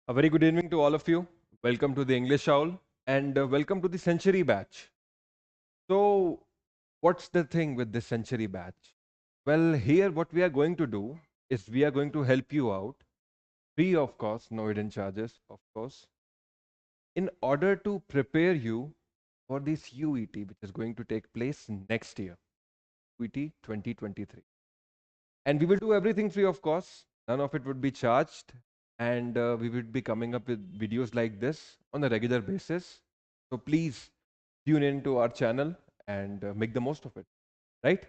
A very good evening to all of you. Welcome to the English Owl and welcome to the Century Batch. So, what's the thing with this Century Batch? Well, here what we are going to do is we are going to help you out, free of cost, no hidden charges, of course, in order to prepare you for this UET, which is going to take place next year, UET 2023. And we will do everything free of cost. None of it would be charged. And we would be coming up with videos like this on a regular basis. So please tune in to our channel and make the most of it. Right?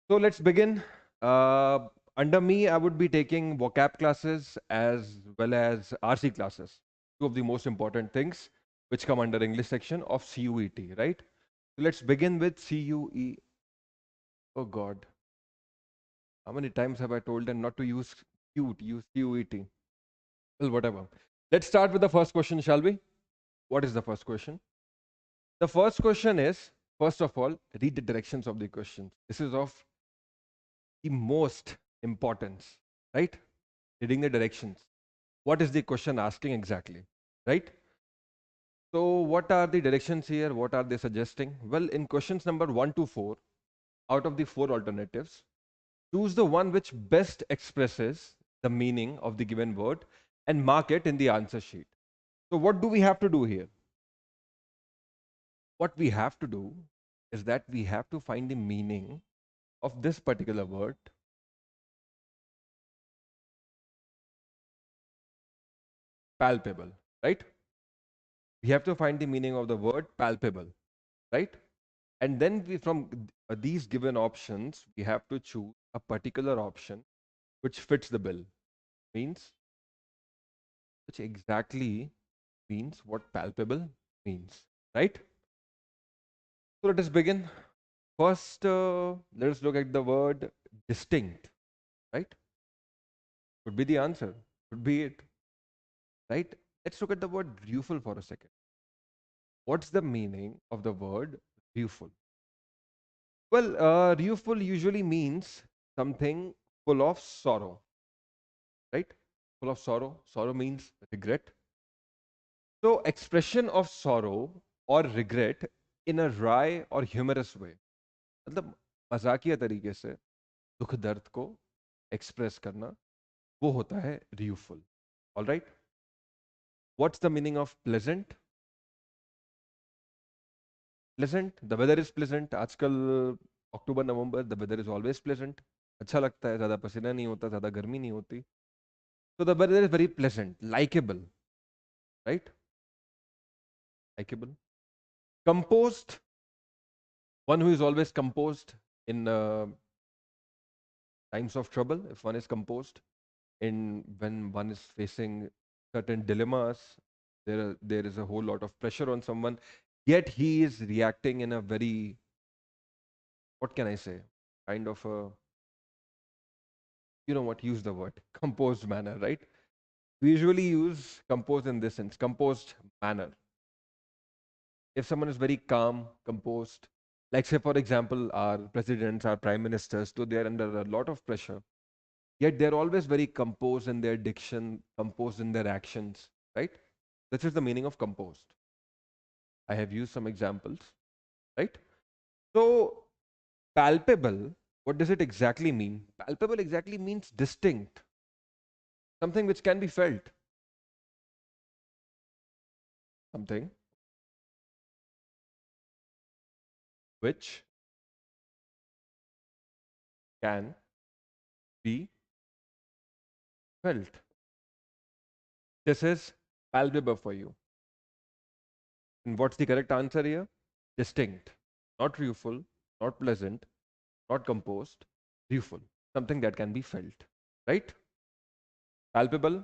So let's begin. Uh, Under me, I would be taking vocab classes as well as RC classes. Two of the most important things which come under English section of CUET, right? So let's begin with CUE. Oh God. How many times have I told them not to use cute, use QET? Well, whatever. Let's start with the first question, shall we? What is the first question? The first question is, first of all, read the directions of the question. This is of the most importance, right? Reading the directions. What is the question asking exactly, right? So, what are the directions here? What are they suggesting? Well, in questions number 1 to 4, out of the 4 alternatives, choose the one which best expresses the meaning of the given word and mark it in the answer sheet. So, what do we have to do here? What we have to do is that we have to find the meaning of this particular word, palpable, right? We have to find the meaning of the word palpable, right? And then we, from these given options, we have to choose a particular option which fits the bill, means which exactly means what palpable means, right? So let us begin. First, let us look at the word distinct, right? Could be the answer, could be it, right? Let's look at the word rueful for a second. What's the meaning of the word rueful? Well, rueful usually means something full of sorrow, right? Full of sorrow. Sorrow means regret. So, expression of sorrow or regret in a wry or humorous way. मतलब मजाकिया तरीके से दुख दर्द को express करना वो होता है rueful. All right. What's the meaning of pleasant? Pleasant. The weather is pleasant. आजकल अक्टूबर नवंबर the weather is always pleasant. अच्छा लगता है, ज़्यादा पसीना नहीं होता, ज़्यादा गर्मी नहीं होती. So the weather is very pleasant, likable, right? Likeable. Composed. One who is always composed in times of trouble. If one is composed in when one is facing certain dilemmas, there is a whole lot of pressure on someone. Yet he is reacting in a very, what can I say, kind of a, you know what, use the word composed manner, right? We usually use composed in this sense, composed manner. If someone is very calm, composed, like say for example, our presidents, our prime ministers, so they are under a lot of pressure. Yet they're always very composed in their diction, composed in their actions, right? This is the meaning of composed. I have used some examples, right? So palpable, what does it exactly mean? Palpable exactly means distinct, something which can be felt, something which can be felt. This is palpable for you. And what's the correct answer here? Distinct, not rueful, not pleasant, not composed, rueful, something that can be felt, right? Palpable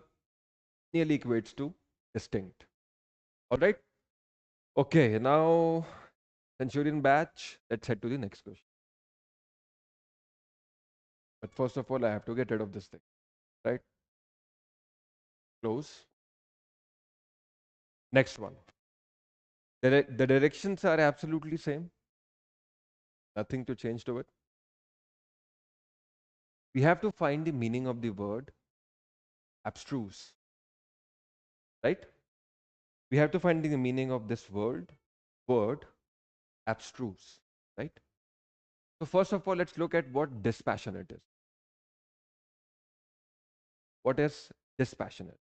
nearly equates to distinct. All right. Okay, now Centurion batch. Let's head to the next question. But first of all, I have to get rid of this thing, right? Close. Next one. The directions are absolutely same. Nothing to change to it. We have to find the meaning of the word abstruse. right? We have to find the meaning of this word abstruse, right? So first of all, let's look at what dispassionate is. What is dispassionate?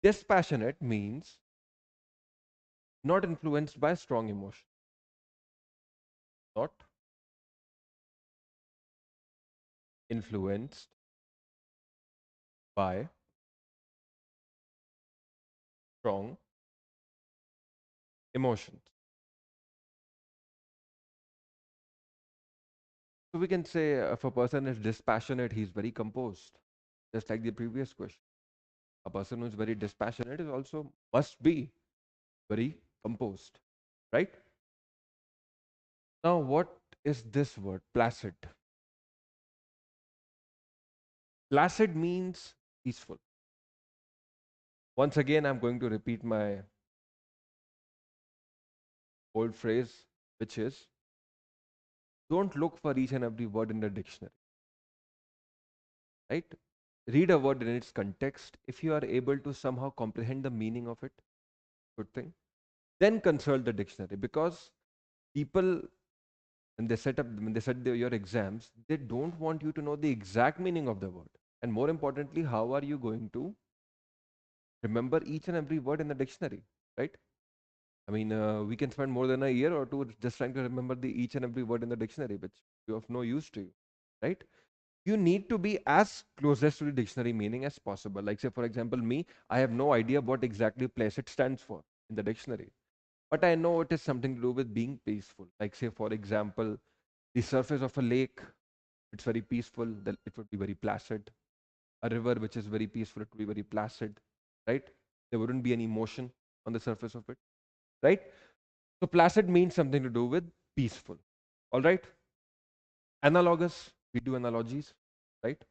Dispassionate means not influenced by strong emotion, not influenced by strong emotions. So we can say if a person is dispassionate, he's very composed, just like the previous question. A person who is very dispassionate is also must be very composed, right? Now, what is this word, placid? Placid means peaceful. Once again, I'm going to repeat my old phrase, which is don't look for each and every word in the dictionary, right? Read a word in its context. If you are able to somehow comprehend the meaning of it, good thing. Then consult the dictionary, because people, when they set your exams, they don't want you to know the exact meaning of the word. And more importantly, how are you going to remember each and every word in the dictionary, right? I mean, we can spend more than a year or two just trying to remember the each and every word in the dictionary, which is of no use to you, right? You need to be as closest to the dictionary meaning as possible. Like, say, for example, me, I have no idea what exactly placid stands for in the dictionary, but I know it is something to do with being peaceful. Like, say, for example, the surface of a lake, it's very peaceful, then it would be very placid. A river which is very peaceful, it would be very placid, right? There wouldn't be any motion on the surface of it, right? So placid means something to do with peaceful. All right. Analogous, we do analogies, right?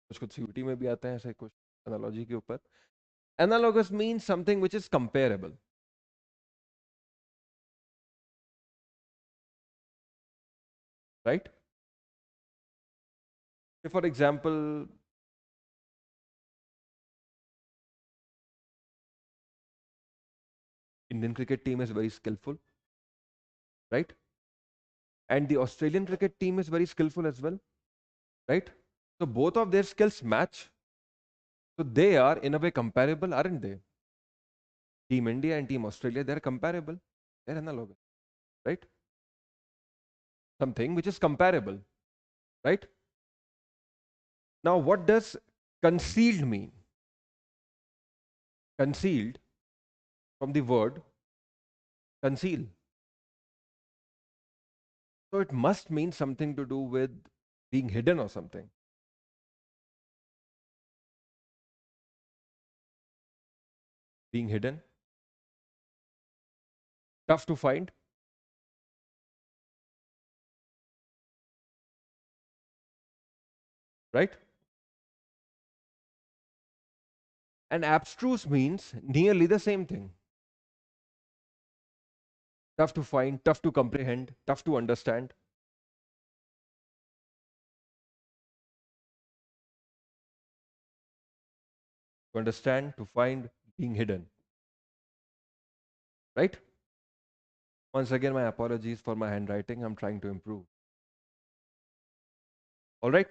कुछ कुछ CUT में भी आते हैं ऐसे कुछ analogy के ऊपर. Analogous means something which is comparable, right? For example, Indian cricket team is very skillful, right? And the Australian cricket team is very skillful as well, right? So both of their skills match. So they are in a way comparable, aren't they? Team India and Team Australia, they're comparable. They're analogous, right? Something which is comparable, right? Now, what does concealed mean? Concealed from the word conceal. So it must mean something to do with being hidden or something. Being hidden, tough to find, right? And abstruse means nearly the same thing. Tough to find, tough to comprehend, tough to understand. To understand, to find, being hidden, right? Once again, my apologies for my handwriting. I'm trying to improve. All right?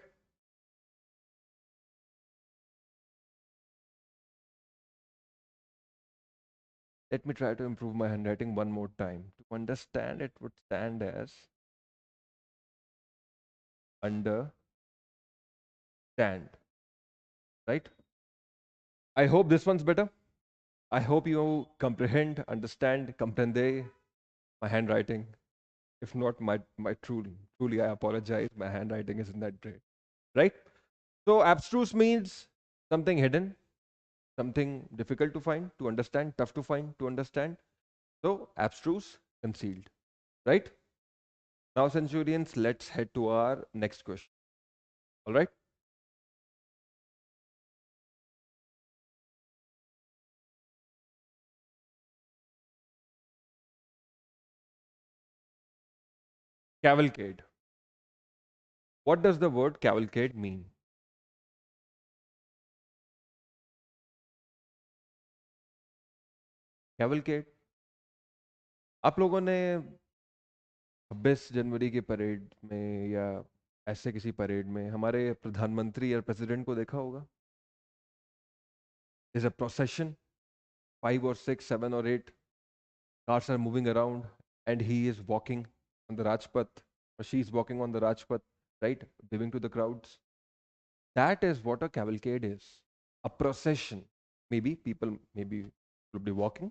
Let me try to improve my handwriting one more time. To understand, it would stand as understand, right? I hope this one's better. I hope you comprehend, understand, comprende my handwriting. If not, my truly, I apologize. My handwriting isn't that great, right? So abstruse means something hidden, something difficult to find, to understand, tough to find, to understand. So abstruse, concealed, right? Now, Centurions, let's head to our next question. All right? Cavalcade. What does the word cavalcade mean? कैवलकेड। आप लोगों ने 26 जनवरी की parade में या ऐसे किसी parade में हमारे प्रधानमंत्री या प्रेसिडेंट को देखा होगा। Is a procession, 5 or 6, 7 or 8 cars are moving around and he is walking on the Rajpath or she is walking on the Rajpath, right? Giving to the crowds. That is what a cavalcade is. A procession. Maybe people maybe would be walking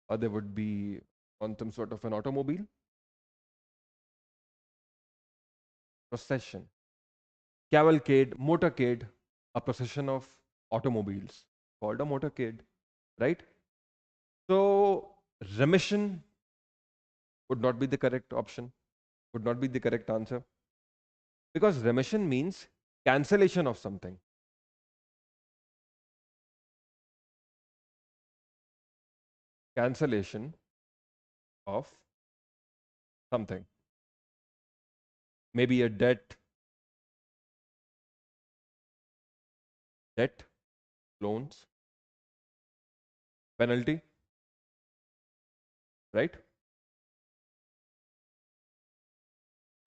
or they would be on some sort of an automobile. Procession. Cavalcade, motorcade, a procession of automobiles called a motorcade, right? So remission would not be the correct option, would not be the correct answer. Because remission means cancellation of something. Cancellation of something. Maybe a debt, loans, penalty, right?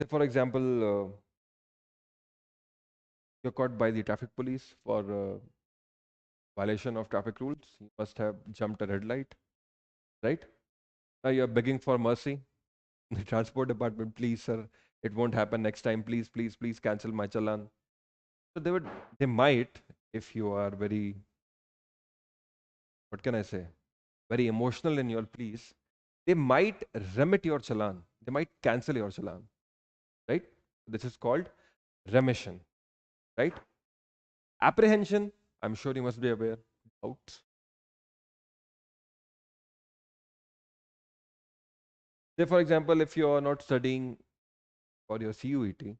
Say for example, you're caught by the traffic police for violation of traffic rules. You must have jumped a red light, right? Now you're begging for mercy. The transport department, please, sir, it won't happen next time. Please, please, please cancel my challan. So they might, if you are very, what can I say, very emotional in your pleas, they might remit your challan. They might cancel your challan, right? This is called remission, right? Apprehension, I'm sure you must be aware. Doubts. Say, for example, if you are not studying for your CUET,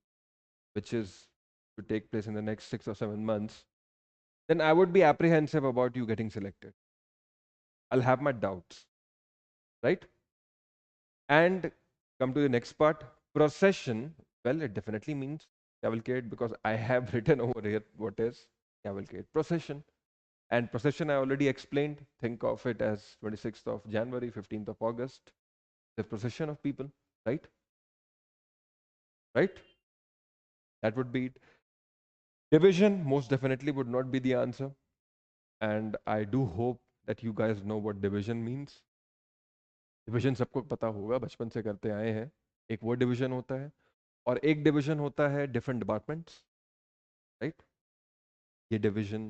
which is to take place in the next 6 or 7 months, then I would be apprehensive about you getting selected. I'll have my doubts, right? And come to the next part, procession. Well, it definitely means cavalcade because I have written over here what is cavalcade. Procession. And procession I already explained. Think of it as 26th of January, 15th of August. The procession of people, right? Right? That would be it. Division most definitely would not be the answer. And I do hope that you guys know what division means. Division सबको पता होगा, बचपन से करते आए हैं. एक वो डिवीजन होता है और एक डिवीजन होता है डिफरेंट डिपार्टमेंट्स, राइट? ये division,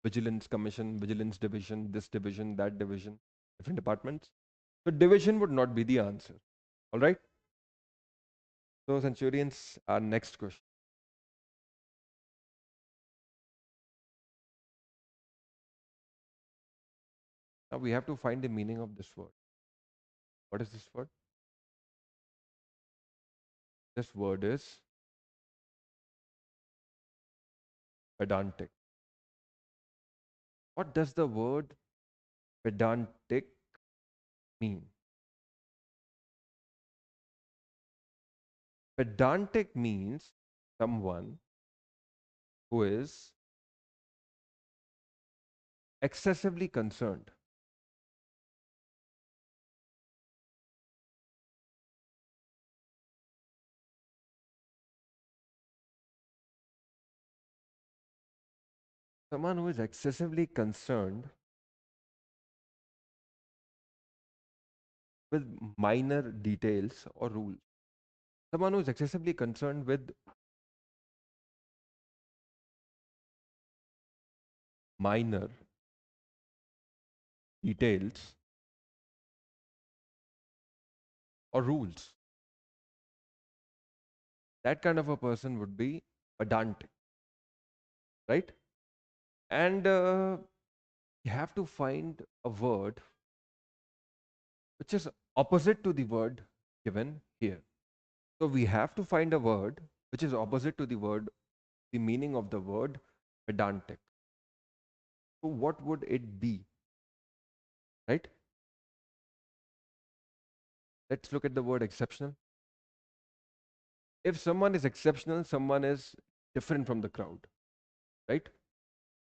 vigilance commission, vigilance division, this division, that division, different departments. So division would not be the answer. All right. So Centurions, our next question. Now we have to find the meaning of this word. What is this word? This word is pedantic. What does the word pedantic mean? Pedantic means someone who is excessively concerned. Someone who is excessively concerned with minor details or rules. Someone who is excessively concerned with minor details or rules. That kind of a person would be pedantic, right? And you have to find a word which is opposite to the word given here. So we have to find a word which is opposite to the word, the meaning of the word pedantic. So what would it be? Right? Let's look at the word exceptional. If someone is exceptional, someone is different from the crowd, right?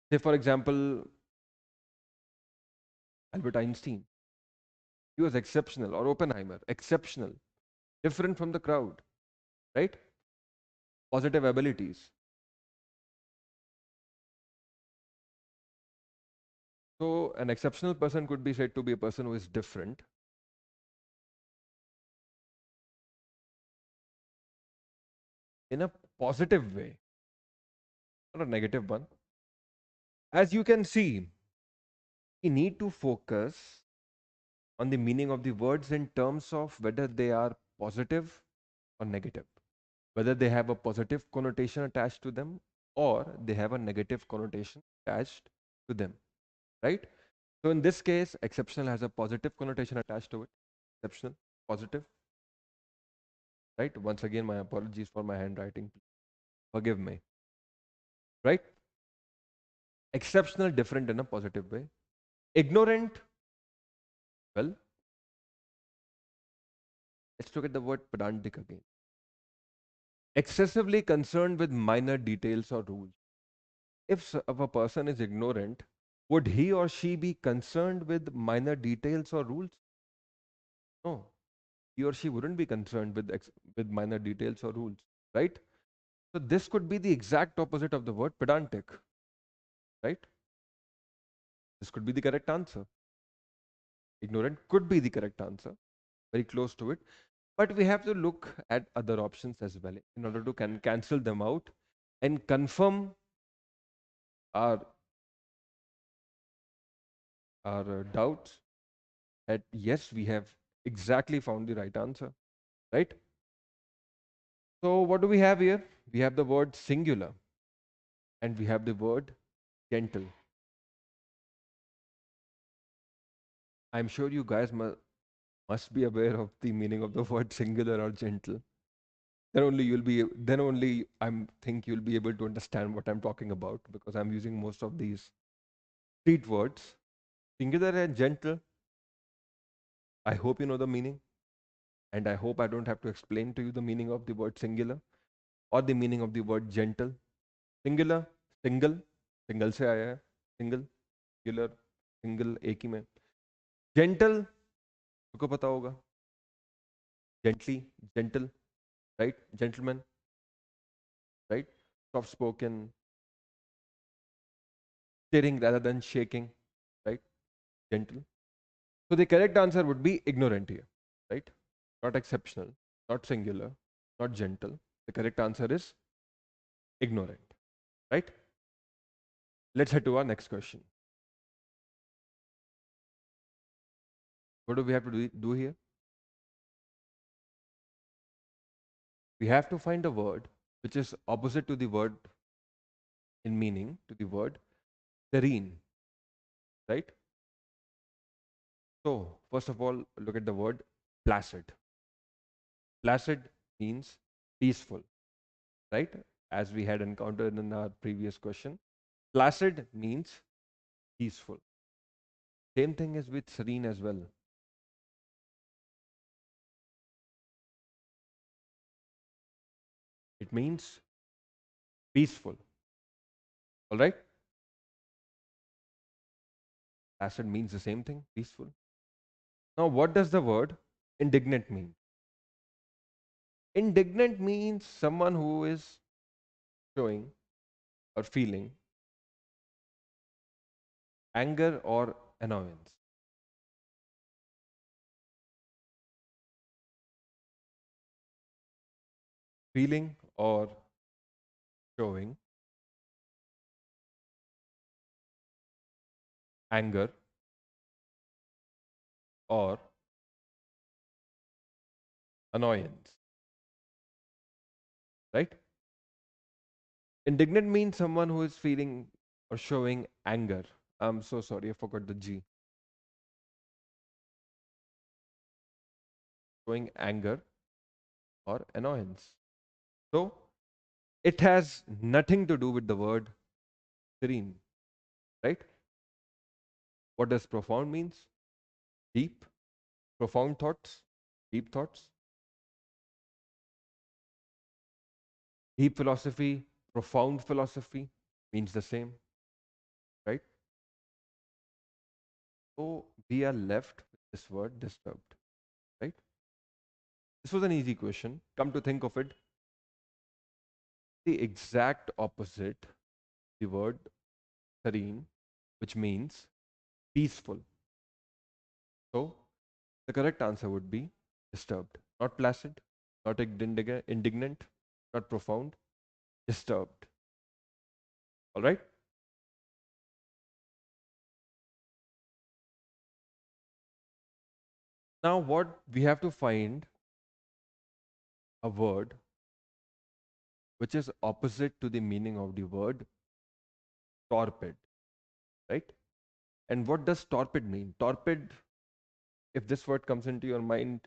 Say, for example, Albert Einstein, he was exceptional. Or Oppenheimer, exceptional, different from the crowd, right? Positive abilities. So an exceptional person could be said to be a person who is different in a positive way, not a negative one. As you can see, we need to focus on the meaning of the words in terms of whether they are positive or negative, whether they have a positive connotation attached to them or they have a negative connotation attached to them, right? So in this case, exceptional has a positive connotation attached to it. Exceptional, positive, right? Once again, my apologies for my handwriting. Forgive me, right? Exceptional, different in a positive way. Ignorant, well, let's look at the word pedantic again. Excessively concerned with minor details or rules. If a person is ignorant, would he or she be concerned with minor details or rules? No, he or she wouldn't be concerned with with minor details or rules, right? So this could be the exact opposite of the word pedantic, right? This could be the correct answer. Ignorant could be the correct answer, very close to it. But we have to look at other options as well in order to cancel them out and confirm our doubts that yes, we have exactly found the right answer, right? So what do we have here? We have the word singular and we have the word gentle. I'm sure you guys must be aware of the meaning of the word singular or gentle. Then only I'm think you'll be able to understand what I'm talking about because I'm using most of these street words. Singular and gentle. I hope you know the meaning, and I hope I don't have to explain to you the meaning of the word singular or the meaning of the word gentle. Singular, single, single से आया है, single, singular, single एक ही में. Gentle, तुमको पता होगा. Gently, gentle, right? Gentleman, right? Soft spoken, steering rather than shaking, right? Gentle. So the correct answer would be ignorant here, right? Not exceptional, not singular, not gentle. The correct answer is ignorant, right? Let's head to our next question. What do we have to do here? We have to find a word which is opposite to the word in meaning, to the word serene, right? So, first of all, look at the word placid. Placid means peaceful, right? As we had encountered in our previous question. Placid means peaceful. Same thing is with serene as well. It means peaceful. All right? Placid means the same thing, peaceful. Now, what does the word indignant mean? Indignant means someone who is showing or feeling anger or annoyance. Feeling or showing anger or annoyance, right? Indignant means someone who is feeling or showing anger. I'm so sorry, I forgot the G. Showing anger or annoyance. So it has nothing to do with the word serene, right? What does profound means? Deep, profound thoughts, deep thoughts, deep philosophy, profound philosophy means the same, right? So we are left with this word disturbed, right? This was an easy question. Come to think of it, the exact opposite, the word serene, which means peaceful. So the correct answer would be disturbed, not placid, not indignant, not profound, disturbed. All right? Now, what we have to find a word which is opposite to the meaning of the word torpid, right? And what does torpid mean? Torpid, if this word comes into your mind,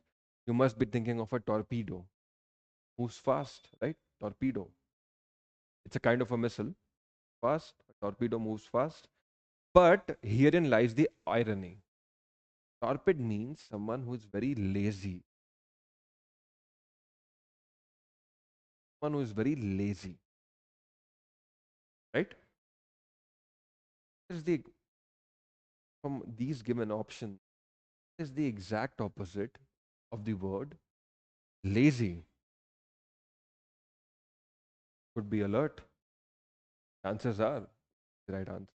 you must be thinking of a torpedo. Moves fast, right? Torpedo. It's a kind of a missile. Fast. A torpedo moves fast. But herein lies the irony. Torpid means someone who is very lazy. Someone who is very lazy, right? Is the from these given options is the exact opposite of the word lazy. Could be alert. Chances are the right answer.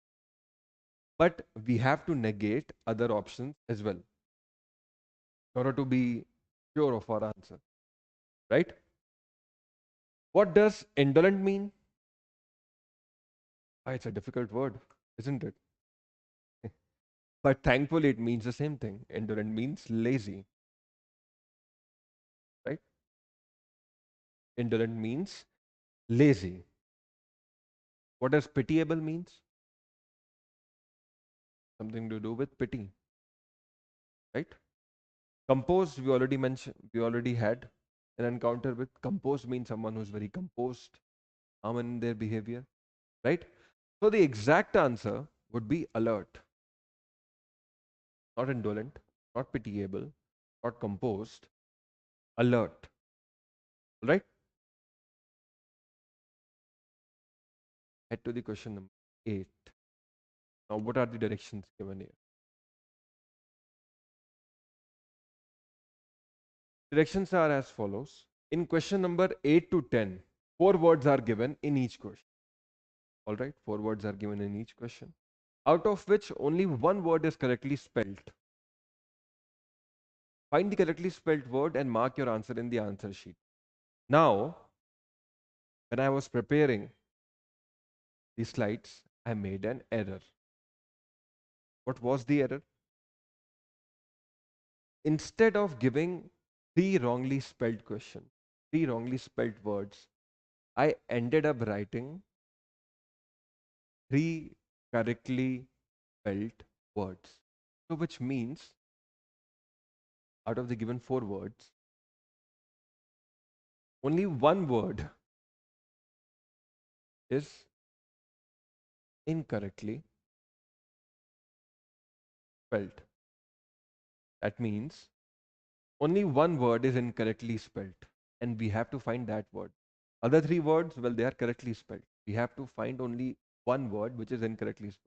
But we have to negate other options as well in order to be sure of our answer, right? What does indolent mean? Ah, it's a difficult word, isn't it? But thankfully, it means the same thing. Indolent means lazy, right? Indolent means lazy. What does pitiable means? Something to do with pity, right? Composed, we already mentioned, we already had an encounter with. Composed means someone who's very composed, calm in their behavior, right? So the exact answer would be alert, not indolent, not pitiable, not composed, alert, right? Head to the question number 8. Now, what are the directions given here? Directions are as follows. In question number 8 to 10, 4 words are given in each question. All right, 4 words are given in each question, out of which only one word is correctly spelled. Find the correctly spelled word and mark your answer in the answer sheet. Now, when I was preparing the slides, I made an error. What was the error? Instead of giving three wrongly spelled questions, three wrongly spelled words, I ended up writing three correctly spelled words. So, which means out of the given 4 words, only one word is incorrectly spelled. That means only one word is incorrectly spelled, and we have to find that word. Other 3 words, well, they are correctly spelled. We have to find only one word which is incorrectly spelled.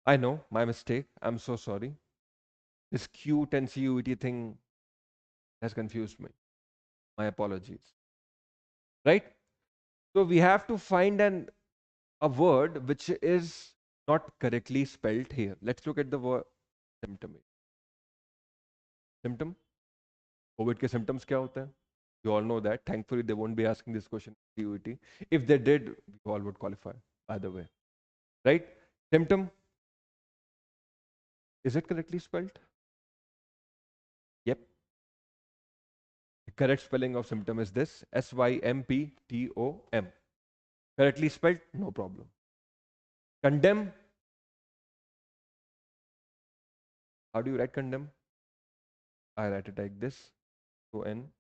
I know, my mistake. I'm so sorry. This CUET and CUET thing has confused me. My apologies. Right? So we have to find a word which is not correctly spelled here. Let's look at the word symptom. Symptom. COVID के symptoms क्या होते हैं? You all know that. Thankfully, they won't be asking this question in CUET. If they did, we all would qualify, by the way. Right? Symptom. Is it correctly spelled? Yep. The correct spelling of symptom is this: Symptom. Correctly spelled? No problem. Condemn. How do you write condemn? I write it like this: Condemn.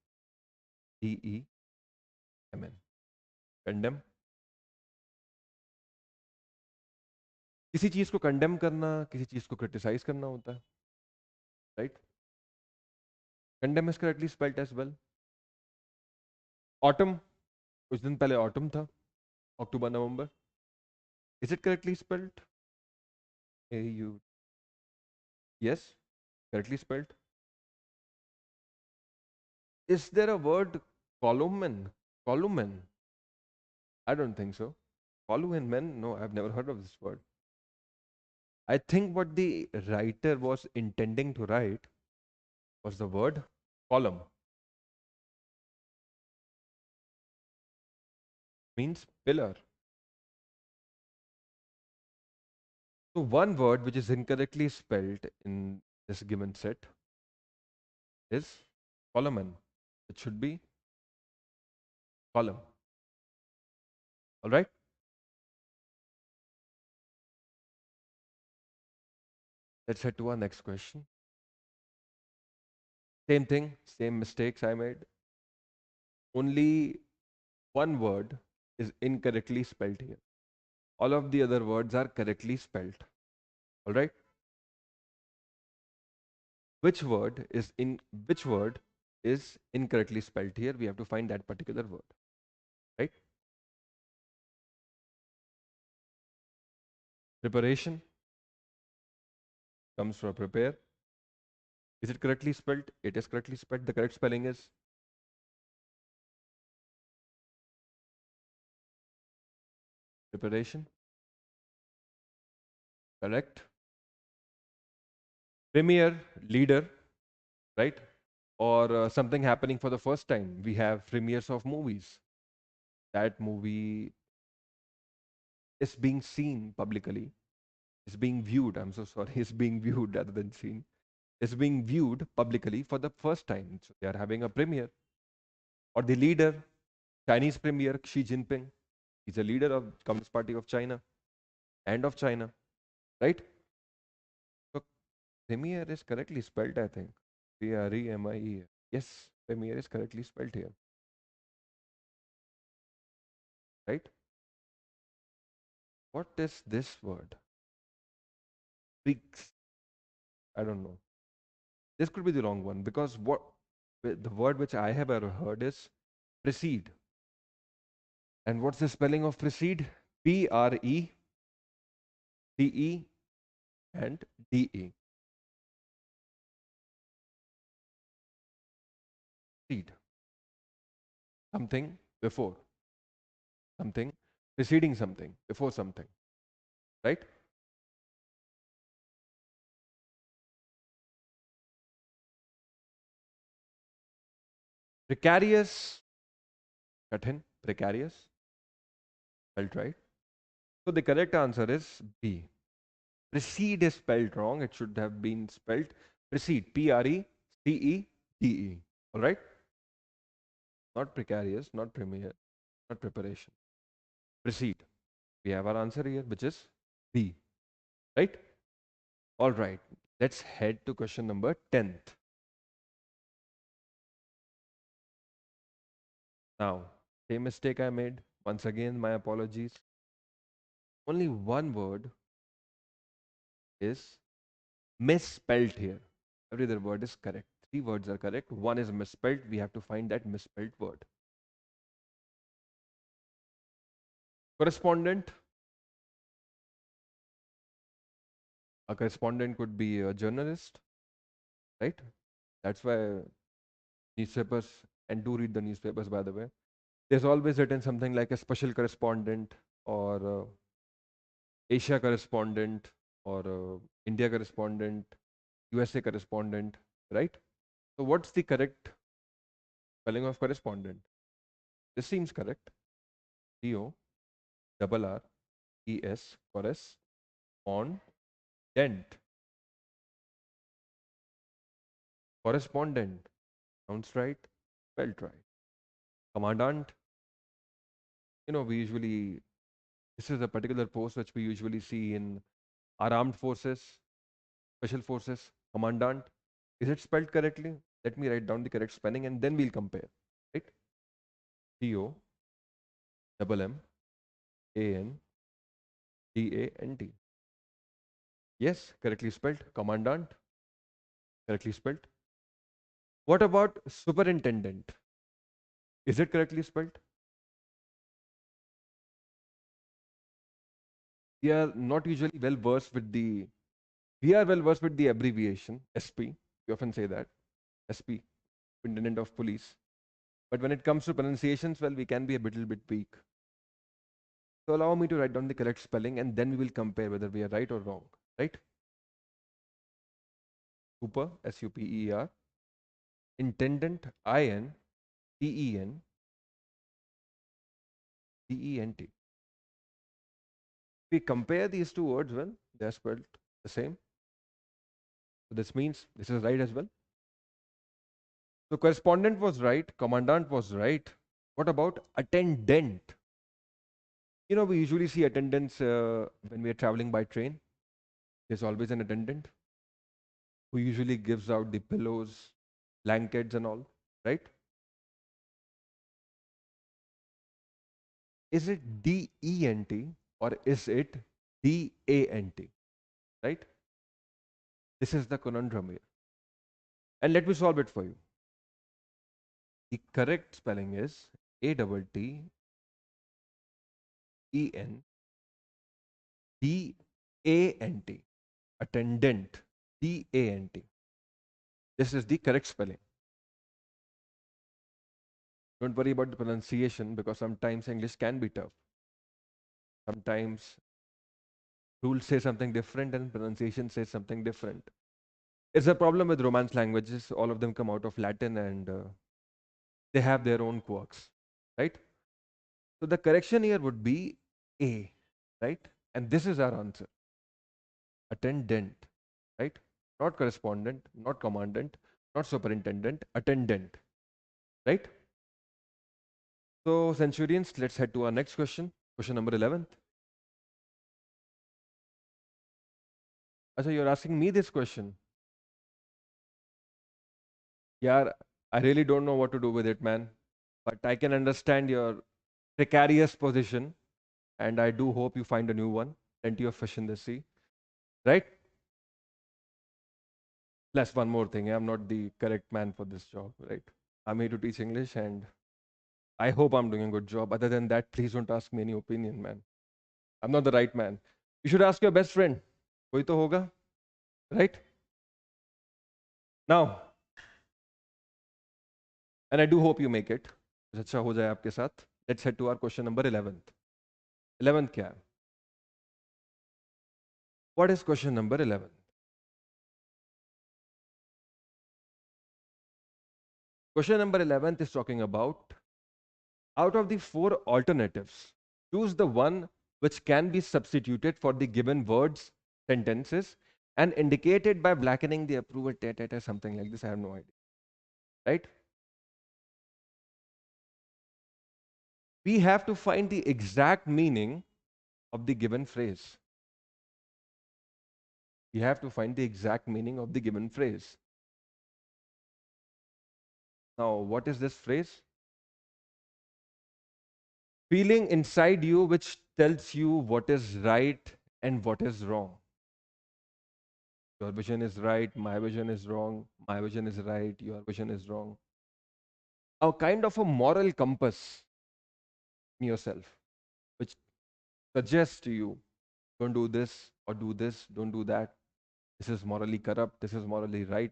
Condemn. किसी चीज को condemn करना, किसी चीज को criticise करना होता है, right? Condemn is correctly spelled as well. Autumn, कुछ दिन पहले ऑटम था, अक्टूबर नवंबर. Is it correctly spelled? You, yes. Correctly spelled. Is there a word column? Column? I don't think so. Column men? No, I've never heard of this word. I think what the writer was intending to write was the word column. Means pillar. So one word which is incorrectly spelled in this given set is column. It should be column. All right. Let's head to our next question. Same thing, same mistakes I made. Only one word is incorrectly spelled here. All of the other words are correctly spelled. All right. Which word is incorrectly spelled here? We have to find that particular word. Right. Preparation comes from prepare. Is it correctly spelled? It is correctly spelled. The correct spelling is preparation. Correct. Premier, leader, right? Or something happening for the first time. We have premieres of movies. That movie is being seen publicly, is being viewed. I'm so sorry, is being viewed rather than seen. Is being viewed publicly for the first time. So they are having a premiere. Or the leader, Chinese premier Xi Jinping. He's a leader of Communist Party of China and of China, right? So premier is correctly spelled, I think. Premie. Yes, premier is correctly spelled here, right? What is this word? Freaks. I don't know. This could be the wrong one because the word which I have ever heard is precede. And what's the spelling of precede? Precede and De. Precede. Something before. Something preceding something, before something. Right? Precarious. Kathin. Precarious. Spelled right. So the correct answer is B. Precede is spelled wrong. It should have been spelled precede. Precede. All right? Not precarious, not premier, not preparation. Precede. We have our answer here, which is B. Right? All right. Let's head to question number 10th. Now, same mistake I made. Once again, my apologies. Only one word is misspelled here. Every other word is correct. Three words are correct. One is misspelled. We have to find that misspelled word. Correspondent. A correspondent could be a journalist, right? That's why newspapers, and do read the newspapers, by the way. There's always written something like a special correspondent or Asia correspondent or India correspondent, USA correspondent, right? So what's the correct spelling of correspondent? This seems correct. C-O double R-E-S, correspondent. Correspondent. Sounds right, spelled right. Commandant, we usually, this is a particular post which we usually see in our armed forces, special forces. Commandant. Is it spelled correctly? Let me write down the correct spelling and then we'll compare. Right? C-O double M-A-N-D-A-N-T. Yes, correctly spelled. Commandant, correctly spelled. What about superintendent? Is it correctly spelled? We are not usually well versed with the We are well versed with the abbreviation SP. We often say that SP, Superintendent of Police. But when it comes to pronunciations, well, we can be a little bit weak. So allow me to write down the correct spelling and then we will compare whether we are right or wrong. Right? Super, Super. Intendant, Intendent. We compare these two words, well, they are spelled the same. So this means this is right as well. So correspondent was right, commandant was right. What about attendant? We usually see attendants when we are traveling by train. There's always an attendant who usually gives out the pillows, blankets, and all, right? Is it DENT or is it DANT, right? This is the conundrum here. And let me solve it for you. The correct spelling is ATTENDANT, attendant, DANT. This is the correct spelling. Don't worry about the pronunciation because sometimes English can be tough. Sometimes rules say something different and pronunciation says something different. It's a problem with Romance languages. All of them come out of Latin and they have their own quirks, right? So the correction here would be A, right? And this is our answer. Attendant, right? Not correspondent, not commandant, not superintendent, attendant, right? So, Centurions, let's head to our next question. Question number 11. Achha, you're asking me this question. Yeah, I really don't know what to do with it, man. But I can understand your precarious position, and I do hope you find a new one. Plenty of fish in the sea, right? Plus, one more thing, I'm not the correct man for this job, right? I'm here to teach English, and I hope I'm doing a good job. Other than that, please don't ask me any opinion, man. I'm not the right man. You should ask your best friend. Koi to hoga, right? Now, and I do hope you make it. कुछ अच्छा हो जाए आपके साथ. Let's head to our question number 11th. 11th क्या है? What is question number 11? Question number 11th is talking about out of the four alternatives, choose the one which can be substituted for the given words, sentences, and indicated by blackening the approval, something like this. I have no idea. Right? We have to find the exact meaning of the given phrase. We have to find the exact meaning of the given phrase. Now, what is this phrase? Feeling inside you which tells you what is right and what is wrong. Your vision is right, my vision is wrong, my vision is right, your vision is wrong. A kind of a moral compass in yourself, which suggests to you, don't do this or do this, don't do that. This is morally corrupt, this is morally right.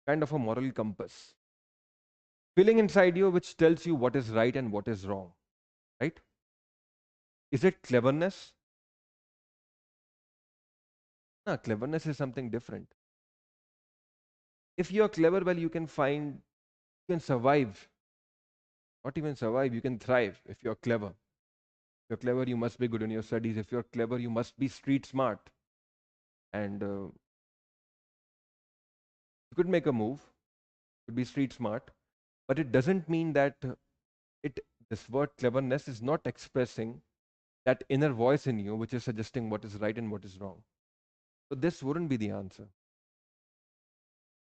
Kind of a moral compass. Feeling inside you which tells you what is right and what is wrong, right? Is it cleverness? No, cleverness is something different. If you're clever, well, you can survive. Not even survive, you can thrive if you're clever. If you're clever, you must be good in your studies. If you're clever, you must be street smart. And you could make a move, could be street smart, but it doesn't mean that it this word cleverness is not expressing that inner voice in you which is suggesting what is right and what is wrong. So this wouldn't be the answer.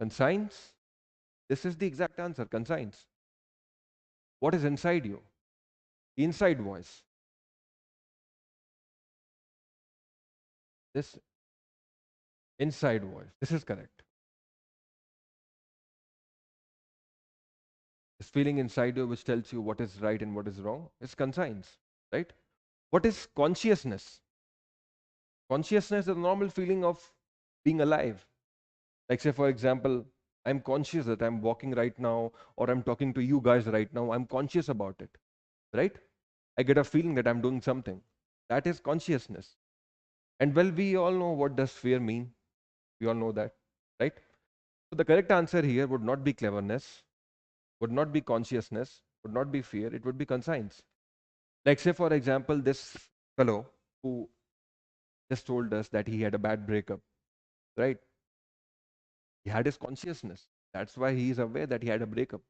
Conscience, this is the exact answer. Conscience. What is inside you? The inside voice. This inside voice. This is correct. This feeling inside you which tells you what is right and what is wrong is conscience, right? What is consciousness? Consciousness is a normal feeling of being alive. Like, say, for example, I'm conscious that I'm walking right now, or I'm talking to you guys right now. I'm conscious about it, right? I get a feeling that I'm doing something. That is consciousness. And well, we all know what does fear mean. We all know that, right? So the correct answer here would not be cleverness, would not be consciousness, would not be fear. It would be conscience. Like, say, for example, this fellow who just told us that he had a bad breakup, right? He had his consciousness. That's why he is aware that he had a breakup.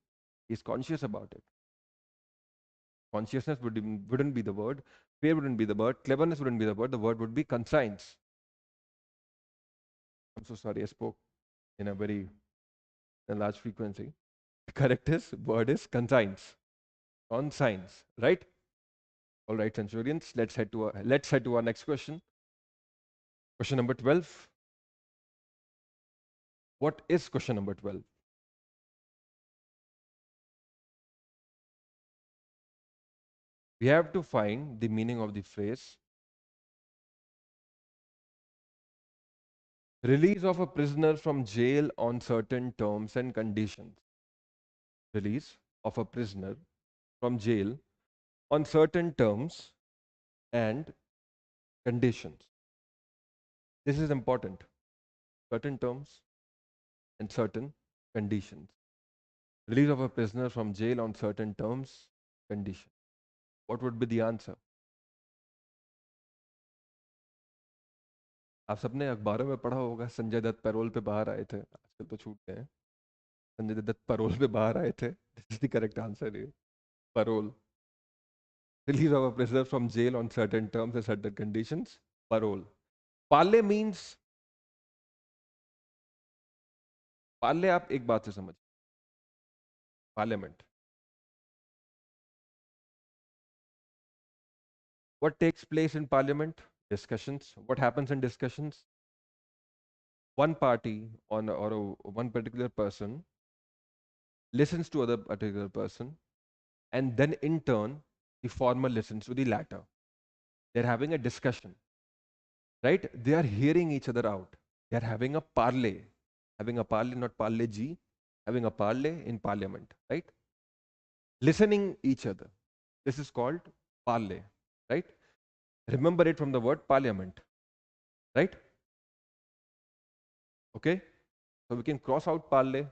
He's conscious about it. Consciousness wouldn't be the word. Fear wouldn't be the word. Cleverness wouldn't be the word. The word would be conscience. I'm so sorry, I spoke in a very large frequency. The correct word is conscience. Conscience, right? All right, Centurions. Let's head to our next question. Question number 12. What is question number 12? We have to find the meaning of the phrase release of a prisoner from jail on certain terms and conditions. Release of a prisoner from jail on certain terms and conditions. This is important. Certain terms and certain conditions. Release of a prisoner from jail on certain terms, conditions. What would be the answer? आप सबने अखबारों में पढ़ा होगा Sanjay Dutt payroll पे बाहर आए थे, आजकल तो छूट गए हैं. संजय दत्त पैरोल पे बाहर आए थे. This is the correct answer here. Parole. Release of a prisoner from jail on certain terms and certain conditions. Parole. पाले means, पाले आप एक बात से समझ, parliament. What takes place in parliament? Discussions. What happens in discussions? One party one particular person listens to other particular person, and then in turn the former listens to the latter. They're having a discussion, right? They are hearing each other out. They're having a parley, not parley g, having a parley in parliament, right? Listening each other. This is called parley, right? Remember it from the word parliament, right? Okay, so we can cross out parley.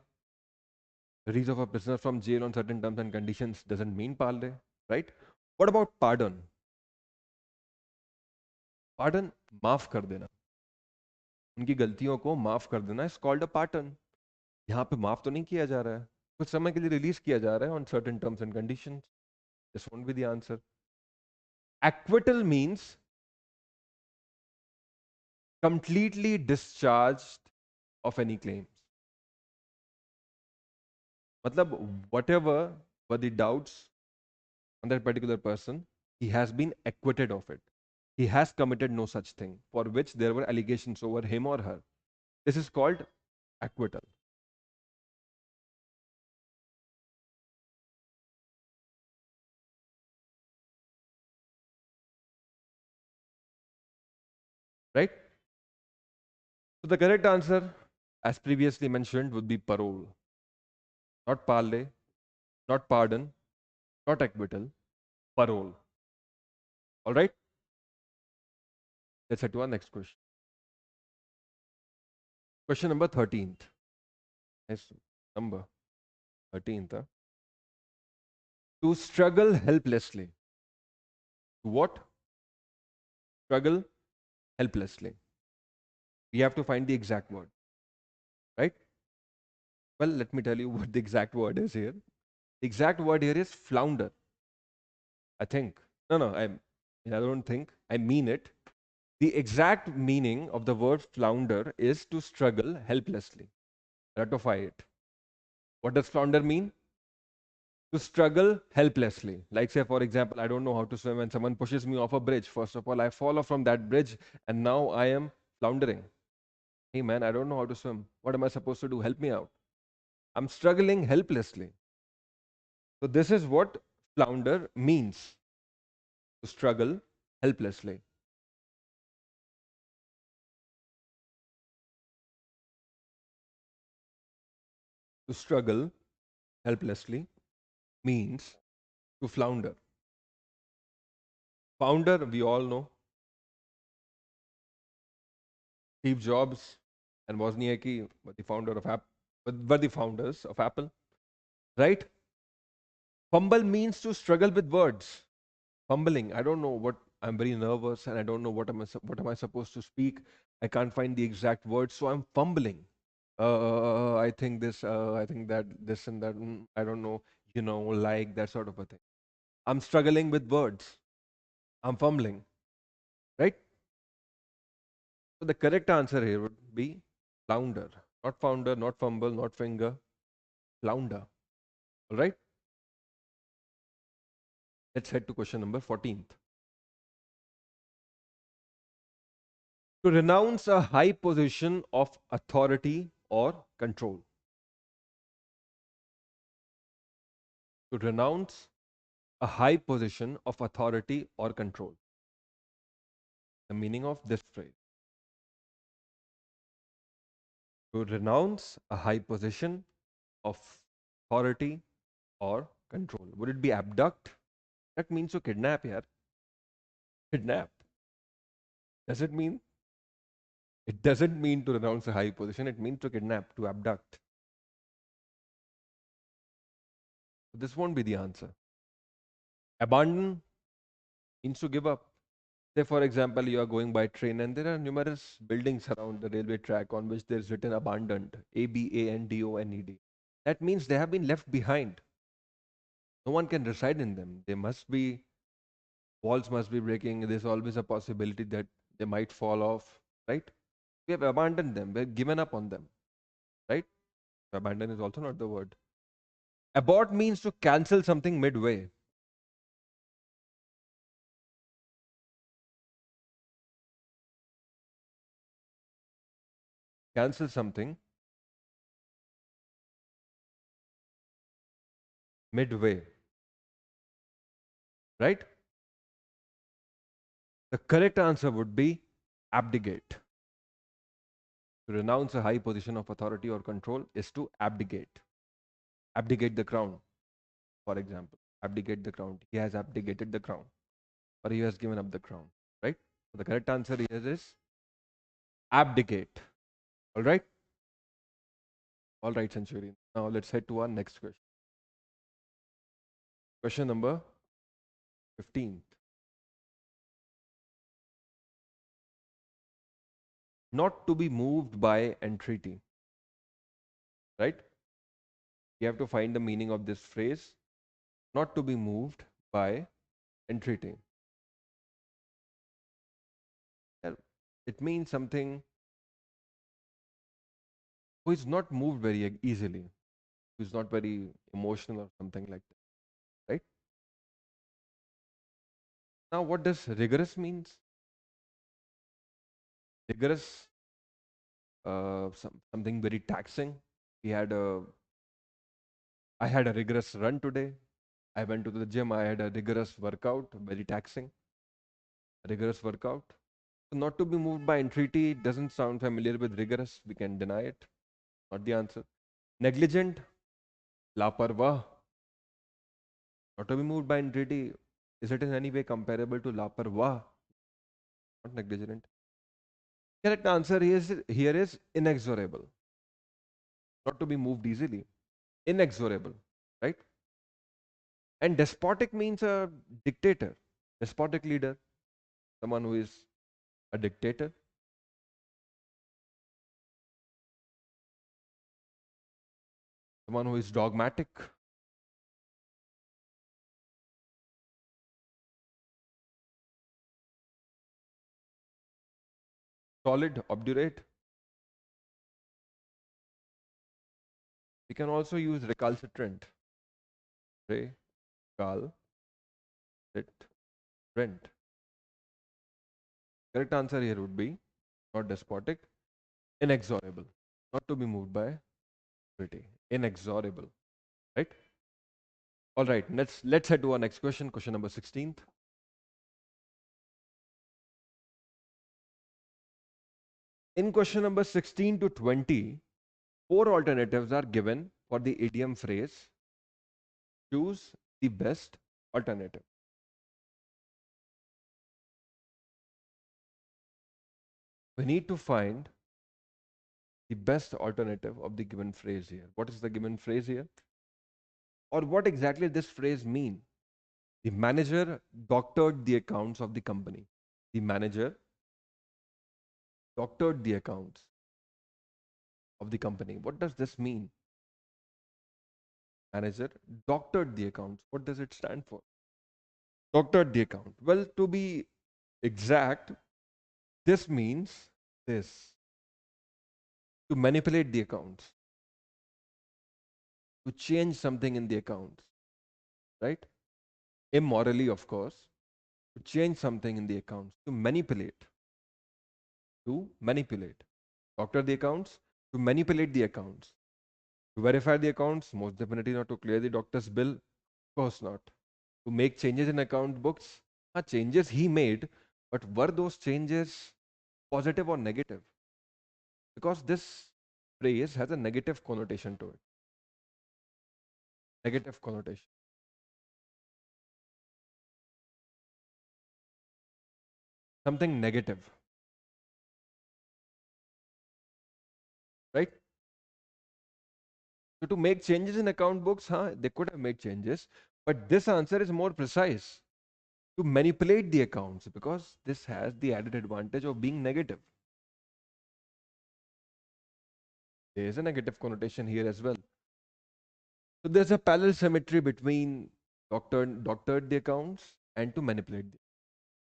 Release of a prisoner from jail on certain terms and conditions doesn't mean parley, right? What about pardon? Pardon, माफ कर देना. उनकी गलतियों को माफ कर देना is called a pardon. यहाँ पे माफ तो नहीं किया जा रहा है, कुछ समय के लिए रिलीज किया जा रहा है on certain terms and conditions. This won't be the answer. Acquittal means completely discharged of any claims. मतलब whatever were the doubts on that particular person, he has been acquitted of it. He has committed no such thing for which there were allegations over him or her. This is called acquittal. Right? So the correct answer, as previously mentioned, would be parole. Not parley, not pardon, not acquittal, parole. All right? Let's head to our next question. Question number 13th. Nice number. 13th. Huh? To struggle helplessly. To what? Struggle helplessly. We have to find the exact word. Right? Well, let me tell you what the exact word is here. The exact word here is flounder. I think. No, I don't think. I mean it. The exact meaning of the word flounder is to struggle helplessly. Ratify it. What does flounder mean? To struggle helplessly. Like, say, for example, I don't know how to swim and someone pushes me off a bridge. First of all, I fall off from that bridge and now I am floundering. Hey man, I don't know how to swim. What am I supposed to do? Help me out. I'm struggling helplessly. So, this is what flounder means, to struggle helplessly. To struggle helplessly means to flounder. Founder, we all know, Steve Jobs and Wozniacki were the founder of Apple, were the founders of Apple, right? Fumble means to struggle with words. Fumbling. I don't know what. I'm very nervous and I don't know what am I supposed to speak. I can't find the exact words, so I'm fumbling. I think this. I think that. This and that. I don't know. Like that sort of a thing. I'm struggling with words. I'm fumbling. Right. So the correct answer here would be flounder, not founder, not fumble, not finger. Flounder. All right. Let's head to question number 14th. To renounce a high position of authority or control. To renounce a high position of authority or control. The meaning of this phrase. To renounce a high position of authority or control. Would it be abduct? That means to kidnap, yeah. Kidnap. Does it mean? It doesn't mean to renounce a high position. It means to kidnap, to abduct. This won't be the answer. Abandon means to give up. Say, for example, you are going by train and there are numerous buildings around the railway track on which there is written abandoned, Abandoned. That means they have been left behind. No one can reside in them. They must be, walls must be breaking. There's always a possibility that they might fall off, right? We have abandoned them. We've given up on them, right? Abandon is also not the word. Abort means to cancel something midway. Cancel something midway, right? The correct answer would be abdicate. To renounce a high position of authority or control is to abdicate. Abdicate the crown, for example. Abdicate the crown. He has abdicated the crown, or he has given up the crown, right? So the correct answer here is abdicate. All right? All right, Centurion. Now let's head to our next question. Question number 15th. Not to be moved by entreaty, right? You have to find the meaning of this phrase. Not to be moved by entreaty. Well, it means something who is not moved very easily, who is not very emotional or something like that, right? Now, what does rigorous means? Rigorous, something very taxing. We had a, I had a rigorous run today. I went to the gym. I had a rigorous workout, very taxing. Rigorous workout. So not to be moved by entreaty doesn't sound familiar with rigorous. We can deny it. Not the answer. Negligent, laparwa. Not to be moved by entreaty. Is it in any way comparable to laparwa? Not negligent. Correct answer here is inexorable. Not to be moved easily. Inexorable, right? And despotic means a dictator, despotic leader, someone who is a dictator, someone who is dogmatic, solid, obdurate. We can also use recalcitrant, recalcitrant. Correct answer here would be not despotic, inexorable, not to be moved by authority, inexorable, right? All right, let's head to our next question, question number 16th. In question number 16 to 20, four alternatives are given for the idiom phrase, choose the best alternative. We need to find the best alternative of the given phrase here. What is the given phrase here? Or what exactly this phrase mean? The manager doctored the accounts of the company. The manager doctored the accounts of the company. What does this mean? Manager doctored the accounts. What does it stand for? Doctored the account. Well, to be exact, this means this, to manipulate the accounts, to change something in the accounts, right? Immorally, of course, to change something in the accounts, to manipulate, to manipulate. Doctor the accounts, to manipulate the accounts, to verify the accounts, most definitely not to clear the doctor's bill, of course not. To make changes in account books, changes he made, but were those changes positive or negative? Because this phrase has a negative connotation to it. Negative connotation. Something negative, right? So to make changes in account books, they could have made changes, but this answer is more precise. To manipulate the accounts, because this has the added advantage of being negative. There is a negative connotation here as well. So there's a parallel symmetry between doctored the accounts and to manipulate them.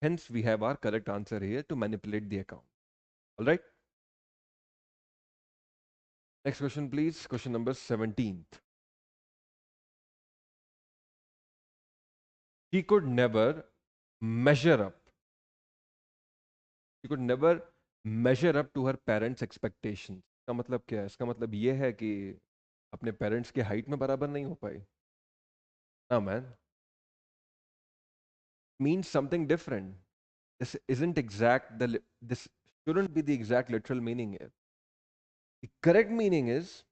Hence, we have our correct answer here, to manipulate the account. All right. Next question, please. Question number 17th. He could never measure up. She could never measure up to her parents' expectations. इसका मतलब क्या है? इसका मतलब ये है कि अपने पेरेंट्स के हाइट में बराबर नहीं हो पाई. No, man. Means something different. This isn't exact. This shouldn't be the exact literal meaning here. The correct meaning is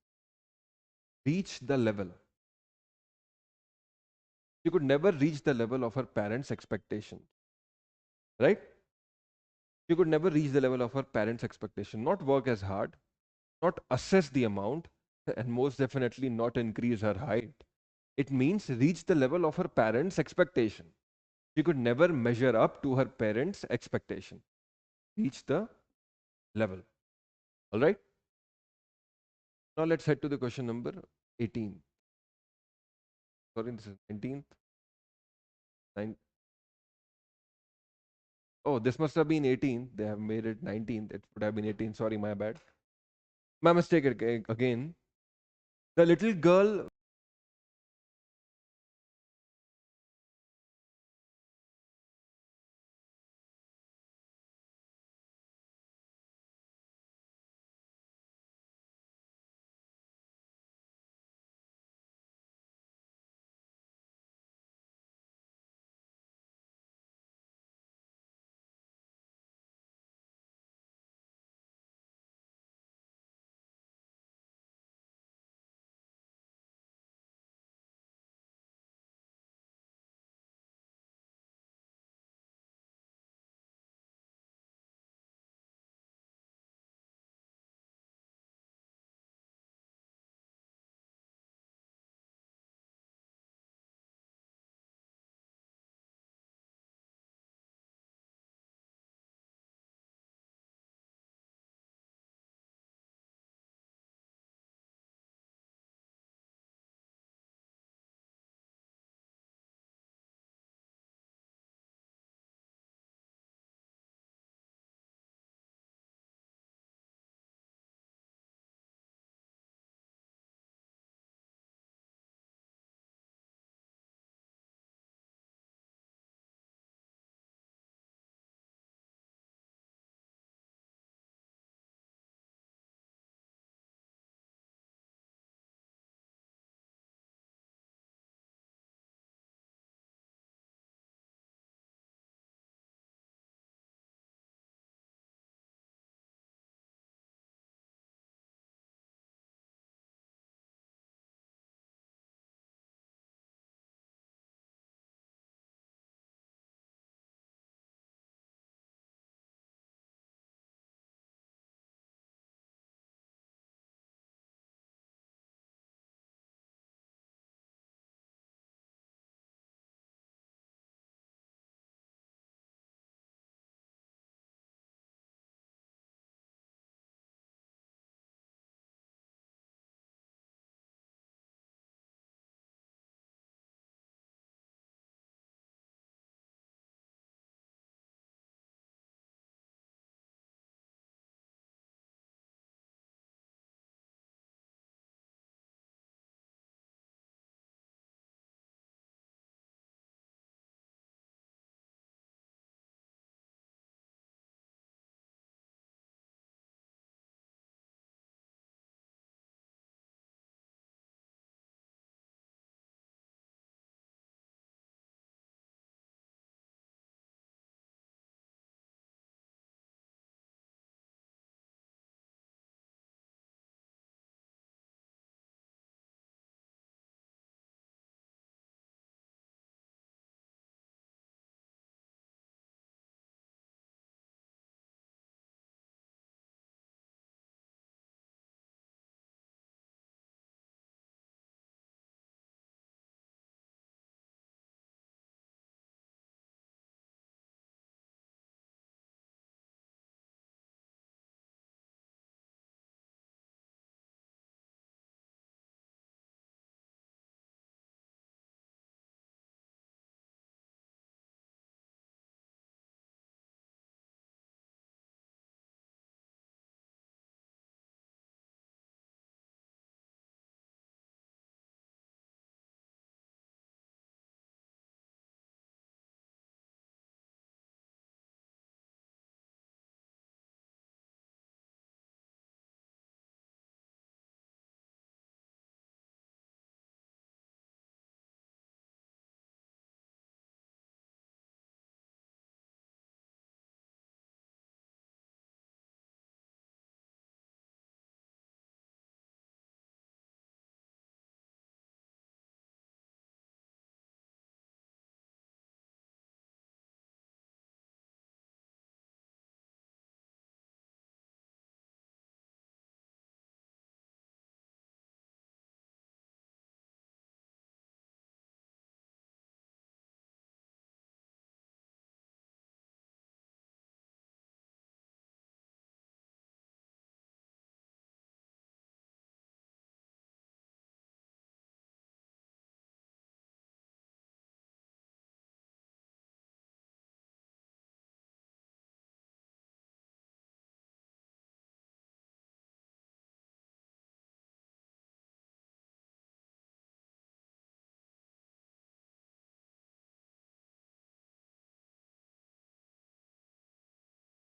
reach the level. She could never reach the level of her parents' expectation. Right? She could never reach the level of her parents' expectation. Not work as hard, not assess the amount, and most definitely not increase her height. It means reach the level of her parents' expectation. She could never measure up to her parents' expectation. Reach the level. All right? Now let's head to the question number 18. Sorry, this is 19th. Oh, this must have been 18th. They have made it 19th. It would have been 18. Sorry, my bad. My mistake again. The little girl